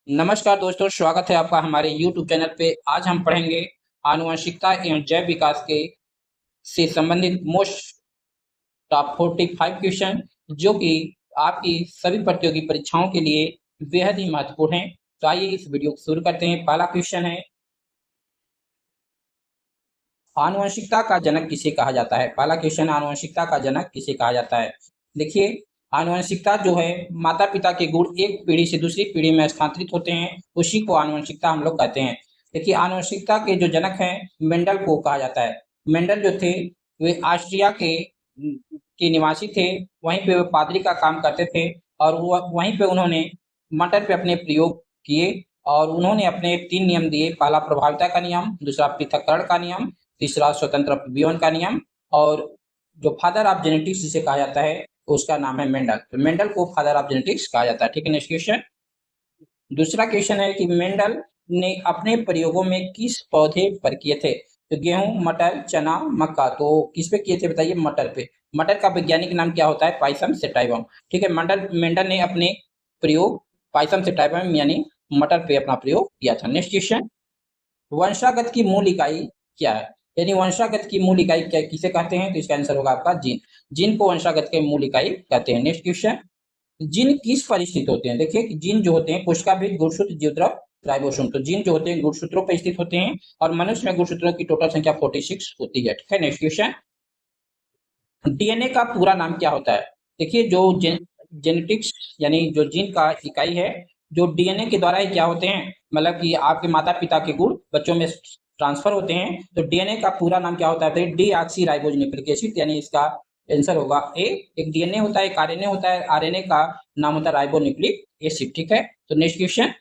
नमस्कार दोस्तों, स्वागत है आपका हमारे YouTube चैनल पे। आज हम पढ़ेंगे आनुवंशिकता एवं जैव विकास के से संबंधित मोस्ट टॉप 45 क्वेश्चन, जो कि आपकी सभी प्रतियोगी परीक्षाओं के लिए बेहद ही महत्वपूर्ण है। तो आइए इस वीडियो को शुरू करते हैं। पहला क्वेश्चन है, आनुवंशिकता का जनक किसे कहा जाता है? पहला क्वेश्चन, आनुवंशिकता का जनक किसे कहा जाता है? देखिए, आनुवंशिकता जो है, माता पिता के गुण एक पीढ़ी से दूसरी पीढ़ी में स्थानांतरित होते हैं, उसी को आनुवंशिकता हम लोग कहते हैं। देखिए, आनुवंशिकता के जो जनक हैं, मेंडल को कहा जाता है। मेंडल जो थे, वे ऑस्ट्रिया के निवासी थे। वहीं पे वे पादरी का काम करते थे और वहीं पे उन्होंने मटर पे अपने प्रयोग किए और उन्होंने अपने 3 नियम दिए। पहला प्रभाविता का नियम, दूसरा पृथक्करण का नियम, तीसरा स्वतंत्र विवरण का नियम। और जो फादर ऑफ जेनेटिक्स जिसे कहा जाता है, उसका नाम है मेंडल। तो मेंडल को फादर ऑफ जेनेटिक्स कहा जाता है। ठीक है, नेक्स्ट क्वेश्चन। दूसरा क्वेश्चन है कि मेंडल ने अपने प्रयोगों में किस पौधे पर किए थे? तो गेहूं, मटर, चना, मक्का। तो किस पे किए थे बताइए? मटर पे। मटर का वैज्ञानिक नाम क्या होता है? Pisum sativum. ठीक है, मेंडल ने अपने प्रयोग पाइसम सेटाइवम यानी मटर पे अपना प्रयोग किया था। नेक्स्ट क्वेश्चन, वंशागत की मूल इकाई क्या है? यानी वंशागत की मूल इकाई क्या किसे कहते हैं? तो इसका आंसर होगा आपका जीन। जीन को वंशागत के मूल इकाई कहते हैं। नेक्स्ट क्वेश्चन, जीन किस पर स्थित होते हैं? देखिए कि जीन जो होते हैं, कोशिका भी गुणसूत्र, जीवद्रव, राइबोसोम। तो जीन जो होते हैं गुणसूत्रों पर स्थित होते हैं और मनुष्य में गुणसूत्रों की टोटल संख्या 46 होती है। ठीक है, नेक्स्ट क्वेश्चन, डीएनए का पूरा नाम क्या होता है? देखिए, जो जेनेटिक्स यानी जो जीन का इकाई है, जो डीएनए के द्वारा ही क्या होते हैं, मतलब कि आपके माता पिता के गुण बच्चों में ट्रांसफर होते हैं। तो डीएनए का पूरा नाम क्या होता है? डीऑक्सी राइबोज न्यूक्लिक एसिड, यानी इसका आंसर होगा ए। एक डीएनए होता है, एक आरएनए होता है, आरएनए का नाम होता है राइबो न्यूक्लिक एसिड। ठीक है, तो नेक्स्ट क्वेश्चन,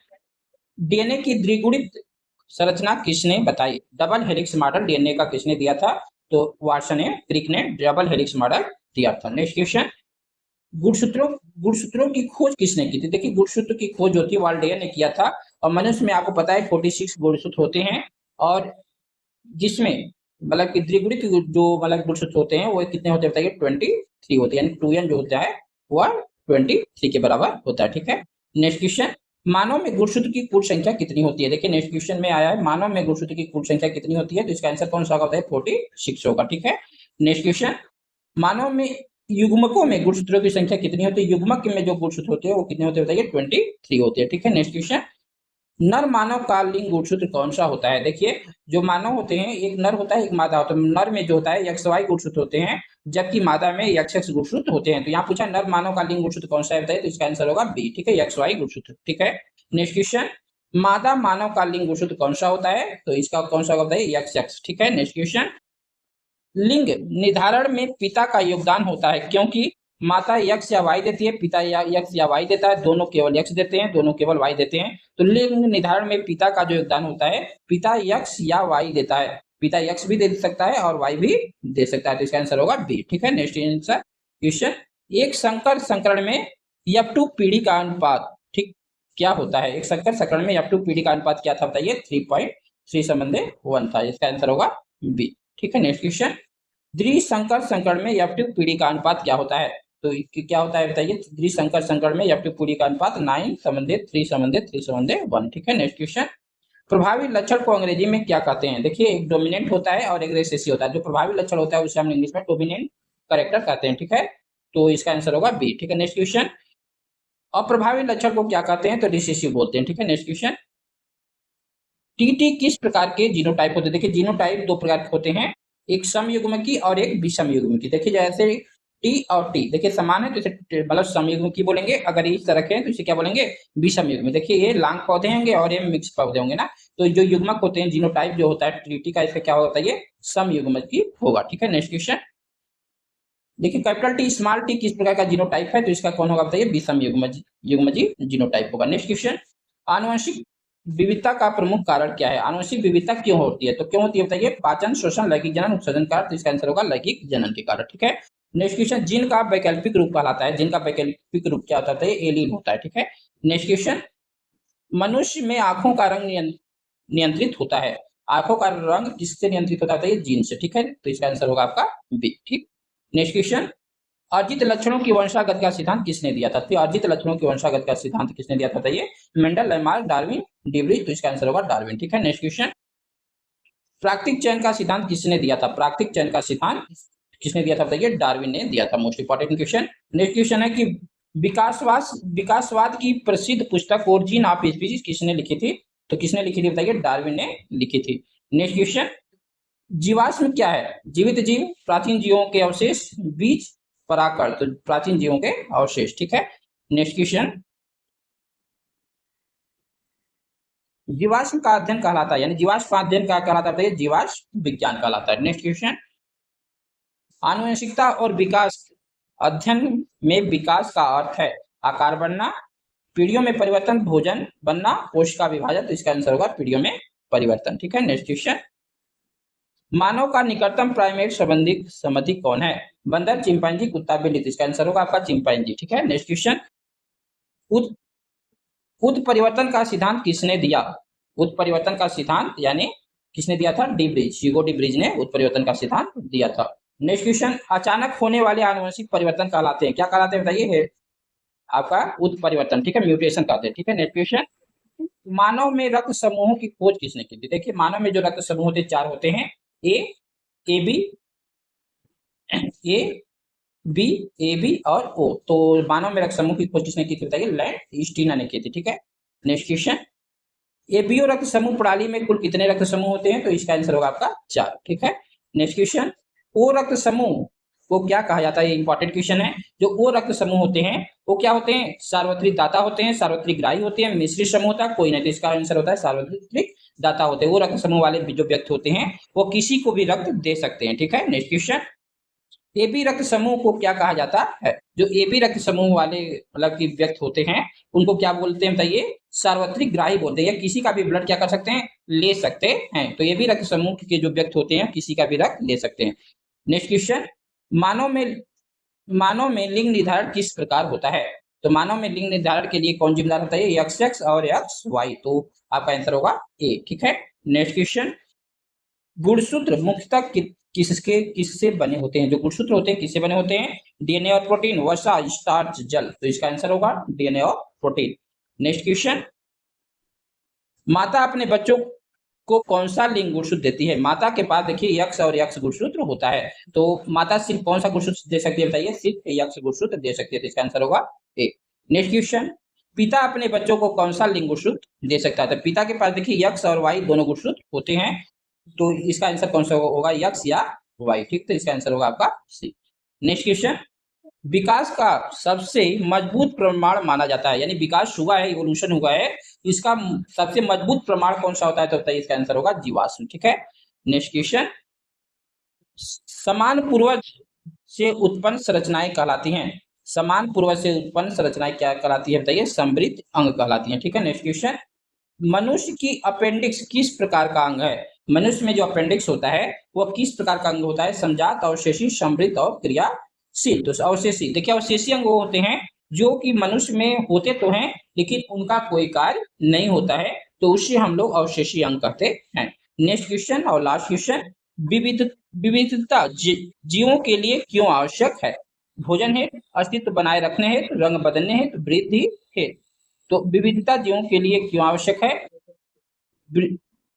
डीएनए की द्विगुणित संरचना किसने बताई? डबल हेलिक्स मॉडल डीएनए का किसने दिया था? तो वाटसन ने, क्रिक ने डबल हेलिक्स मॉडल दिया था। नेक्स्ट क्वेश्चन, गुणसूत्रों गुणसूत्रों की खोज किसने की थी? देखिए, गुणसूत्र की खोज जो थी वाल्डेयर ने किया था। और मनुष्य में आपको पता है 46 गुणसूत्र होते हैं और जिसमें मतलब कि द्विगुणित जो मतलब गुणसूत्र होते हैं वो कितने होते हैं बताइए? 23 होते हैं, यानी 2n जो होता है वह 23 के बराबर होता है। ठीक है, नेक्स्ट क्वेश्चन, मानव में गुणसूत्र की कुल संख्या कितनी होती है? देखिए, नेक्स्ट क्वेश्चन में आया है मानव में गुणसूत्र की कुल संख्या कितनी होती है, तो इसका आंसर कौन सा होता है? 46 होगा। ठीक है, नेक्स्ट क्वेश्चन, मानव में युग्मकों में गुणसूत्रों की संख्या कितनी होती है? युग्मक में जो गुणसूत्र होते हैं वो कितने होते हैं बताइए? 23 होते हैं। ठीक है, नेक्स्ट क्वेश्चन, नर मानव का लिंग गुणसूत्र कौन सा होता है? देखिए, जो मानव होते हैं, एक नर होता है, एक मादा होता है। नर में जो होता है एक्स वाई गुणसूत्र होते हैं, जबकि मादा में एक्स एक्स गुणसूत्र होते हैं। तो यहाँ पूछा नर मानव का लिंग गुणसूत्र कौन सा है बताइए? तो इसका आंसर होगा बी। ठीक है, एक्स वाई गुणसूत्र। ठीक है, नेक्स्ट क्वेश्चन, मादा मानव का लिंग गुणसूत्र कौन सा होता है? तो इसका कौन सा होगा बताइए? X x. ठीक है, नेक्स्ट क्वेश्चन, लिंग निर्धारण में पिता का योगदान होता है, क्योंकि माता यक्स या वाई देती है, पिता या यक्स या वाई देता है, दोनों केवल यक्स देते हैं, दोनों केवल वाई देते हैं। तो लिंग निर्धारण में पिता का जो योगदान होता है, पिता यक्स या वाई देता है। पिता यक्स भी दे सकता है और वाई भी दे सकता है। तो इसका आंसर होगा बी। ठीक है, नेक्स्ट आंसर क्वेश्चन, एक संकर संकरण में F2 पीढ़ी का अनुपात ठीक क्या होता है? एक संकर संकरण में F2 पीढ़ी का अनुपात क्या था बताइए? 3.3 संबंधे 1 था। इसका आंसर होगा बी। ठीक है, नेक्स्ट क्वेश्चन, द्विसंकर संकरण में F2 पीढ़ी का अनुपात क्या होता है? तो क्या होता है बताइए? द्विसंकर संकरण में F2 पीढ़ी का अनुपात 9 संबंधे 3 संबंधे 3 संबंधे 1। ठीक है, नेक्स्ट क्वेश्चन, प्रभावी लक्षण को अंग्रेजी में क्या कहते हैं? देखिए, एक डोमिनेंट होता है और एक रिसेसिव होता है। जो प्रभावी लक्षण होता है उसे हम इंग्लिश में डोमिनेंट कैरेक्टर कहते हैं। ठीक है, तो इसका आंसर होगा बी। ठीक है, नेक्स्ट क्वेश्चन, अप्रभावी लक्षण को क्या कहते हैं? तो रिसेसिव बोलते हैं। ठीक है, नेक्स्ट क्वेश्चन, टीटी किस प्रकार के जीनोटाइप होते हैं? देखिए, जीनोटाइप दो प्रकार के होते हैं, एक समयुग्मकी और एक विषमयुग्मकी। देखिए, जैसे टी और टी देखिए समान है तो इसे मतलब समयुग्मकी बोलेंगे, अगर इस तरह के तो इसे क्या बोलेंगे? विषमयुग्मी। देखिए, ये लांग पौधे होंगे और ये मिक्स पौधे होंगे ना। तो जो युग्मक होते हैं, जीनोटाइप जो होता है टीटी का, इसका क्या होता है? ये समयुग्मकी होगा। ठीक है, नेक्स्ट क्वेश्चन, देखिए, कैपिटल टी स्मॉल टी किस प्रकार का जीनोटाइप है? तो इसका कौन होगा बताइए? विषम युग्मजी जीनोटाइप होगा। नेक्स्ट क्वेश्चन, आनुवंशिक विविधता का प्रमुख कारण क्या है? आनुवंशिक विविधता क्यों होती है? तो क्यों होती है बताइए? पाचन, शोषण, लैंगिक जनन, उत्सर्जन कारक। तो इसका आंसर होगा लैंगिक जनन के कारण। ठीक है, नेक्स्ट क्वेश्चन, जीन का वैकल्पिक रूप कहलाता है। जीन का वैकल्पिक रूप क्या होता है? एलील होता है। ठीक है, नेक्स्ट क्वेश्चन, मनुष्य में आंखों का रंग नियंत्रित होता है। आंखों का रंग किससे नियंत्रित होता है? जीन से। ठीक है, तो इसका आंसर होगा आपका बी। ठीक, नेक्स्ट क्वेश्चन, अर्जित लक्षणों की वंशागत का सिद्धांत किसने दिया था? तो अर्जित लक्षणों की वंशागत का सिद्धांत किसने दिया था? बताइए। Mendel, Lamarck, Darwin, debris. तो इसका आंसर होगा डार्विन। ठीक है, नेक्स्ट क्वेश्चन। प्राकृतिक चयन का सिद्धांत किसने दिया था? प्राकृतिक चयन का सिद्धांत किसने दिया था? बताइए। डार्विन ने दिया था। Most important question. Next question है कि विकासवाद की प्रसिद्ध पुस्तक ओरिजिन ऑफ स्पीसीज किसने लिखी थी? तो किसने लिखी थी? बताइए। डार्विन ने लिखी थी। Next question. जीवाश्म क्या है? जीवित जीव, प्राचीन जीवों के अवशेष, बीज, पराकण। तो प्राचीन जीवों के अवशेष। ठीक है, नेक्स्ट क्वेश्चन। जीवाश्म का अध्ययन कहलाता है, यानी जीवाश्म का अध्ययन क्या कहलाता है? जीवाश्म विज्ञान कहलाता है। Next question. आनुवंशिकता और विकास अध्ययन में विकास का अर्थ है आकार बढ़ना, पीढ़ियों में परिवर्तन, भोजन बनना, कोशिका विभाजन। तो इसका आंसर होगा पीढ़ियों में परिवर्तन। ठीक है, नेक्स्ट क्वेश्चन। मानव का निकटतम प्राइमेट संबंधी कौन है? बंदर, चिंपांजी, कुत्ता, बिल्ली। तो इसका आंसर होगा आपका चिंपांजी। ठीक है, नेक्स्ट क्वेश्चन। उत्परिवर्तन का सिद्धांत किसने दिया? उत्परिवर्तन का सिद्धांत यानी किसने दिया था? डिब्रीज, ह्यूगो डिब्रीज ने उत्परिवर्तन का सिद्धांत दिया था। Next question. अचानक होने वाले आनुवंशिक परिवर्तन कहलाते हैं, क्या कहलाते हैं? बताइए। आपका उत्परिवर्तन। ठीक है, म्यूटेशन कहते हैं। ठीक है, नेक्स्ट क्वेश्चन। मानव में रक्त समूहों की खोज किसने की थी? देखिए, मानव में जो रक्त समूह होते 4 होते हैं, ए बी, ए बी और ओ। तो मानव में रक्त समूह की खोज किसने की थी? बताइए। लैंड ने की थी। ठीक है, नेक्स्ट क्वेश्चन। एबीओ रक्त समूह प्रणाली में कुल कितने रक्त समूह होते हैं? तो इसका आंसर होगा आपका 4। ठीक है, नेक्स्ट क्वेश्चन। ओ रक्त समूह को क्या कहा जाता है? ये इंपॉर्टेंट क्वेश्चन है। जो ओ रक्त समूह होते हैं वो क्या होते हैं? सार्वत्रिक दाता होते हैं, सार्वत्रिक ग्राही होते हैं, मिश्रित समूह होता है, कोई नहीं। तो इसका आंसर होता है सार्वत्रिक दाता होते हैं। वो रक्त समूह वाले जो व्यक्ति होते हैं वो किसी को भी रक्त दे सकते हैं। ठीक है, नेक्स्ट क्वेश्चन। एबी रक्त समूह को क्या कहा जाता है? जो एबी रक्त समूह वाले मतलब कि व्यक्ति होते हैं उनको क्या बोलते हैं? बताइए। सार्वत्रिक ग्राही बोलते हैं, या किसी का भी ब्लड क्या कर सकते हैं? ले सकते हैं। तो एबी रक्त समूह के जो व्यक्ति होते हैं किसी का भी रक्त ले सकते हैं। Next question. मानव में लिंग निर्धारण किस प्रकार होता है? तो मानव में लिंग निर्धारण के लिए कौन जिम्मेदार होता है? XX और XY। तो आपका आंसर होगा ए। ठीक है, नेक्स्ट क्वेश्चन। गुणसूत्र मुख्यतः किससे बने होते हैं? जो गुणसूत्र होते हैं किससे बने होते हैं? डीएनए और प्रोटीन, वसा, स्टार्च, जल। तो इसका आंसर होगा डीएनए और प्रोटीन। Next question. माता अपने बच्चों को कौन सा लिंग गुणसूत्र देती है? माता के पास देखिए X और X गुणसूत्र होता है, तो माता सिर्फ कौन सा गुणसूत्र दे सकती है? बताइए। सिर्फ X गुणसूत्र दे सकती है। तो इसका आंसर होगा ए। Next question. पिता अपने बच्चों को कौन सा लिंग गुणसूत्र दे सकता है? तो पिता के पास देखिए X और Y दोनों गुणसूत्र होते हैं, तो इसका आंसर कौन सा होगा? X या Y। ठीक, तो इसका आंसर होगा आपका सी। Next question. विकास का सबसे मजबूत प्रमाण माना जाता है, यानी विकास हुआ है, इवोल्यूशन हुआ है, इसका सबसे मजबूत प्रमाण कौन सा होता है? तो बताइए। इसका आंसर होगा जीवाश्म। ठीक है, नेक्स्ट क्वेश्चन। समान पूर्वज से उत्पन्न संरचनाएं कहलाती हैं। समान पूर्वज से उत्पन्न संरचनाएं क्या कहलाती है? बताइए। समृद्ध अंग कहलाती हैं। ठीक है, नेक्स्ट क्वेश्चन। मनुष्य की अपेंडिक्स किस प्रकार का अंग है? मनुष्य में जो अपेंडिक्स होता है वह किस प्रकार का अंग होता है? समजात, अवशेषी, समृद्ध और क्रियाशील। तो अवशेषी, देखिए अवशेषी अंग वो होते हैं जो कि मनुष्य में होते तो हैं लेकिन उनका कोई कार्य नहीं होता है, तो उससे हम लोग अवशेषी अंग कहते हैं। नेक्स्ट क्वेश्चन और लास्ट क्वेश्चन। विविधता जीवों के लिए क्यों आवश्यक है? भोजन है, अस्तित्व बनाए रखने है, रंग बदलने है, वृद्धि है। तो विविधता जीवों के लिए क्यों आवश्यक है?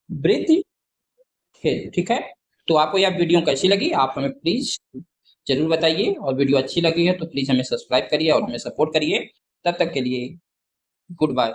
वृद्धि है। ठीक है, तो आपको यह वीडियो कैसी लगी आप हमें प्लीज जरूर बताइए, और वीडियो अच्छी लगी है तो प्लीज हमें सब्सक्राइब करिए और हमें सपोर्ट करिए। तब तक के लिए गुड बाय।